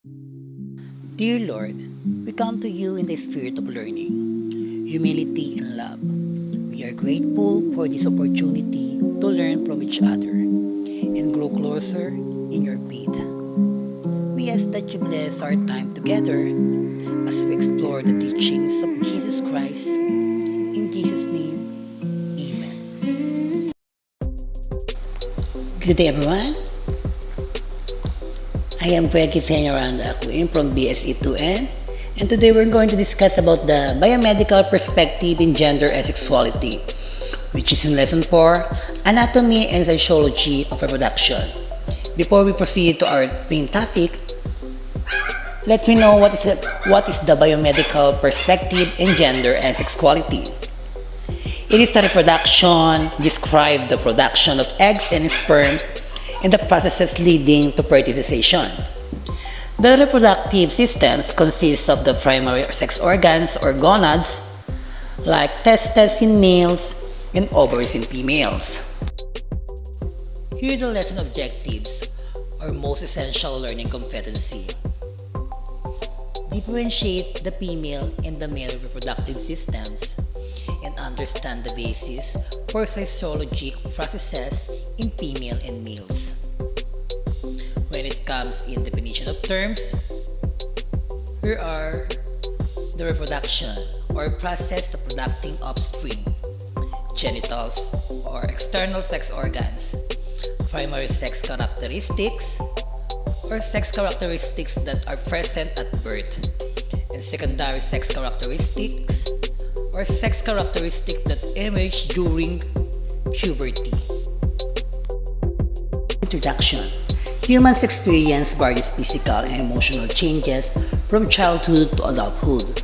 Dear Lord, we come to you in the spirit of learning, humility, and love. We are grateful for this opportunity to learn from each other and grow closer in your faith. We ask that you bless our time together as we explore the teachings of Jesus Christ. In Jesus' name, Amen. Good day, everyone. I am Frankie Fenyaranda Aquin from BSE2N, and today we're going to discuss about the biomedical perspective in gender and sexuality, which is in lesson 4, Anatomy and Physiology of Reproduction. Before we proceed to our main topic, let me know what is the biomedical perspective in gender and sexuality. It is a reproduction, describe the production of eggs and sperm and the processes leading to fertilization. The reproductive systems consist of the primary sex organs or gonads, like testes in males and ovaries in females. Here are the lesson objectives or most essential learning competency. Differentiate the female and the male reproductive systems and understand the basis for physiologic processes in female and males. When it comes in definition of terms, here are the reproduction or process of producing offspring, genitals or external sex organs, primary sex characteristics or sex characteristics that are present at birth, and secondary sex characteristics or sex characteristics that emerge during puberty. Introduction. Humans experience various physical and emotional changes from childhood to adulthood.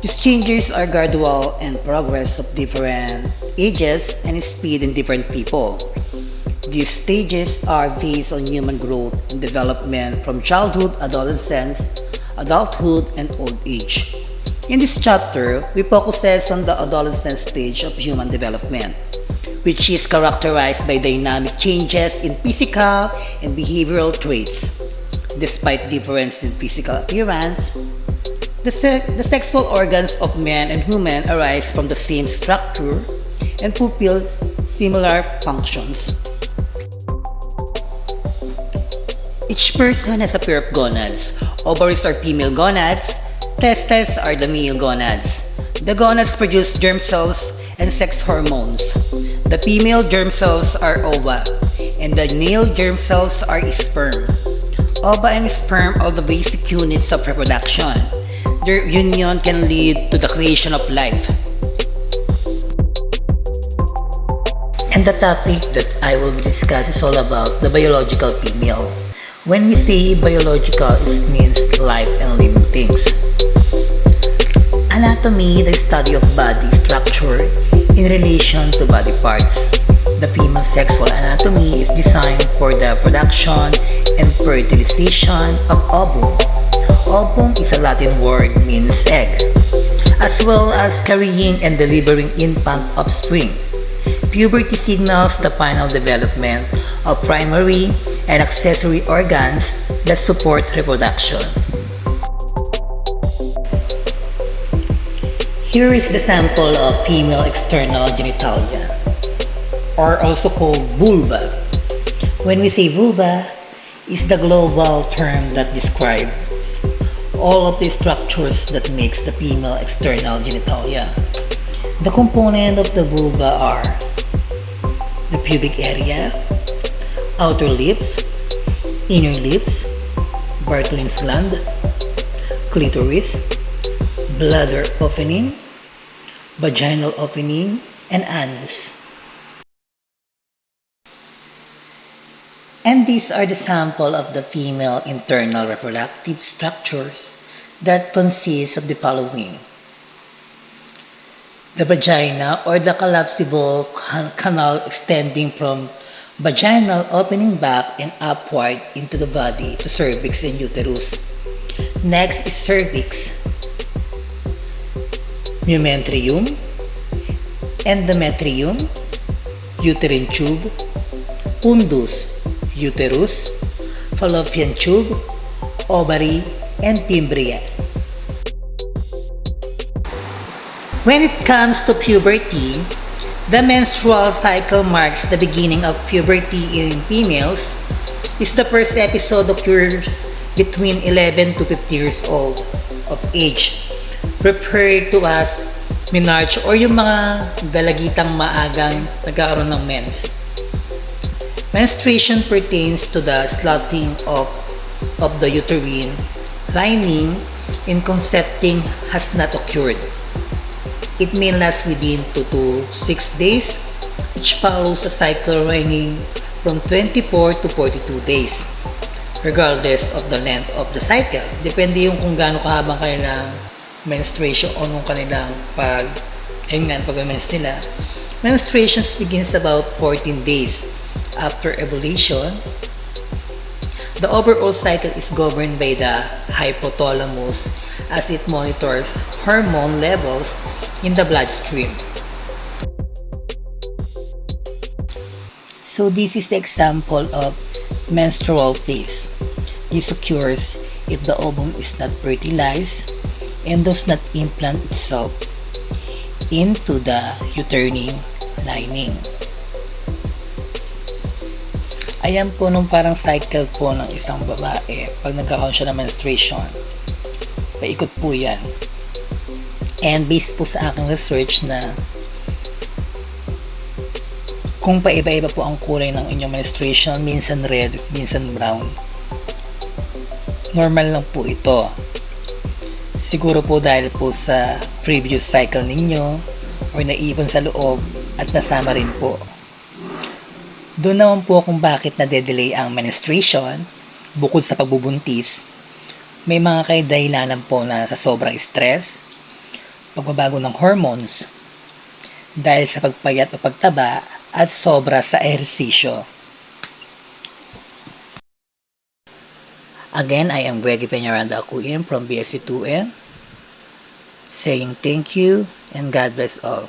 These changes are gradual and progress of different ages and speed in different people. These stages are based on human growth and development from childhood, adolescence, adulthood, and old age. In this chapter, we focus on the adolescent stage of human development, which is characterized by dynamic changes in physical and behavioral traits. Despite difference in physical appearance, the sexual organs of men and women arise from the same structure and fulfill similar functions. Each person has a pair of gonads. Ovaries are female gonads, testes are the male gonads. The gonads produce germ cells and sex hormones. The female germ cells are ova, and the male germ cells are sperm. Ova and sperm are the basic units of reproduction. Their union can lead to the creation of life. And the topic that I will discuss is all about the biological female. When we say biological, it means life and living things. Anatomy, the study of body structure in relation to body parts. The female sexual anatomy is designed for the production and fertilization of ovum. Ovum is a Latin word means egg, as well as carrying and delivering infant offspring. Puberty signals the final development of primary and accessory organs that support reproduction. Here is the sample of female external genitalia, or also called vulva. When we say vulva, it's the global term that describes all of the structures that makes the female external genitalia. The components of the vulva are the pubic area, outer lips, inner lips, Bartholin's gland, clitoris, bladder opening, vaginal opening, and anus. And these are the sample of the female internal reproductive structures that consist of the following. The vagina or the collapsible canal extending from vaginal opening back and upward into the body to cervix and uterus. Next is cervix, myometrium, endometrium, uterine tube, fundus, uterus, fallopian tube, ovary, and fimbria. When it comes to puberty, the menstrual cycle marks the beginning of puberty in females. Is the first episode occurs between 11 to 50 years old of age, referred to as menarche or yung mga dalagitang maagang nagkakaroon ng mens. Menstruation pertains to the sloughing of the uterine lining and concepting has not occurred. It may last within 2 to 6 days, which follows a cycle ranging from 24 to 42 days, regardless of the length of the cycle. Depende yung kung gaano kahabang kanilang menstruation o nung kanilang pag-mens nila. Menstruation begins about 14 days after ovulation. The overall cycle is governed by the hypothalamus as it monitors hormone levels in the bloodstream. So this is the example of menstrual phase. This occurs if the ovum is not fertilized and does not implant itself into the uterine lining. Ayan po nung parang cycle po ng isang babae pag nagkakaroon siya ng menstruation. Paikot po yan. And based po sa aking research na kung paiba-iba po ang kulay ng inyong menstruation, minsan red, minsan brown, normal lang po ito. Siguro po dahil po sa previous cycle ninyo or naipon sa loob at nasama rin po. Doon naman po kung bakit nade-delay ang menstruation, bukod sa pagbubuntis, may mga dahilanan po na sa sobrang stress, pagbabago ng hormones, dahil sa pagpayat o pagtaba, at sobra sa ehersisyo. Again, I am Greg Peñaranda Akuin from BSc 2N, saying thank you and God bless all.